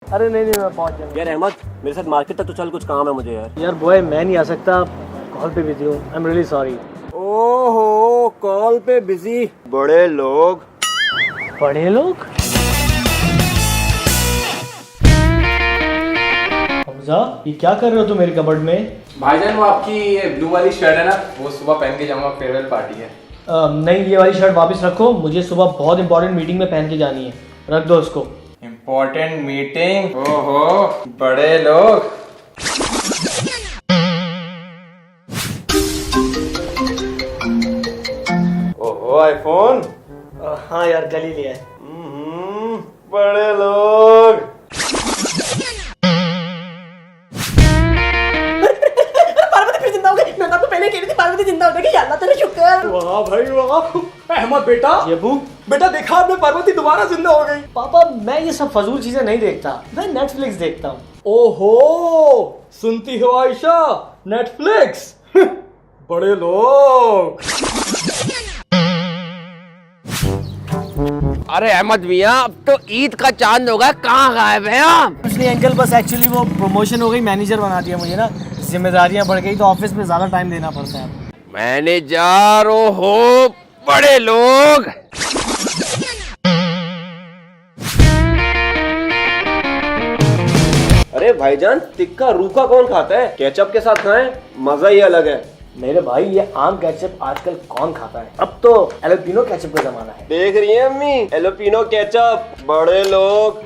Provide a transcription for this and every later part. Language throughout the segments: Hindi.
अरे नहीं मैं पहुंच जाऊंगा। यार अहमद मेरे साथ मार्केट तक तो चल, कुछ काम है मुझे यार। यार बॉय मैं नहीं आ सकता, कॉल पे बिजी हूँ, आई एम रियली सॉरी। ओहो कॉल पे बिजी, बड़े लोग। बड़े लोग? हमजा ये क्या कर रहे हो तुम मेरे कबर्ड में? भाईजान वो आपकी ये ब्लू वाली शर्ट है ना, वो सुबह पहन के जाऊंगा, फेयरवेल पार्टी है। नहीं ये वाली शर्ट वापस रखो, मुझे सुबह बहुत इंपॉर्टेंट मीटिंग में पहन के जानी है, रख दो उसको। Important meeting? ओहो बड़े लोग। ओहो आईफोन। हाँ यार कल ही लिया है। बड़े लोग। पार्वती फिर जिंदा हो गई। मैं आपको पहले कह रही थी पार्वती जिंदा हो गई। अल्लाह तेरा शुक्र। वाह भाई वाह। अहमद बेटा, येबू बेटा देखा आपने, पार्वती दोबारा जिंदा हो गई। पापा मैं ये सब फजूल चीजें नहीं देखता, मैं नेटफ्लिक्स देखता हूँ। ओहो सुनती हो आयशा, नेटफ्लिक्स। बड़े लोग। अरे अहमद मियाँ अब तो ईद का चांद होगा, कहाँ गायब है आप? कुछ नहीं अंकल, बस एक्चुअली वो प्रमोशन हो गई, मैनेजर बना दिया मुझे ना, जिम्मेदारियां बढ़ गई तो ऑफिस में ज्यादा टाइम देना पड़ता है। मैनेजर हो बड़े लोग। अरे भाईजान तिक्का रूखा कौन खाता है, केचप के साथ खाएं, मजा ही अलग है। मेरे भाई ये आम केचप आजकल कौन खाता है, अब तो एलोपिनो केचप का जमाना है। देख रही है अम्मी, एलोपिनो केचप, बड़े लोग।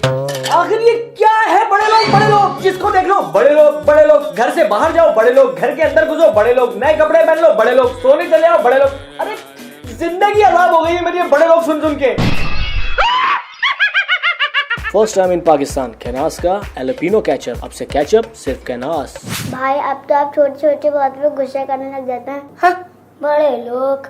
आखिर ये क्या है? बड़े लोग जिसको देख लो बड़े लोग, घर से बाहर जाओ बड़े लोग, घर के अंदर घुसो बड़े लोग, नए कपड़े पहन लो बड़े लोग, सोने चले जाओ बड़े लोग। अरे जिंदगी अजाब हो गई है मेरी बड़े लोग सुन के। फर्स्ट टाइम इन पाकिस्तान कैनास का एलोपिनो केचप, अब से केचप सिर्फ कैनास। भाई अब तो आप छोटे छोटे बात पे गुस्सा करने लग जाते हैं। हाँ, बड़े लोग।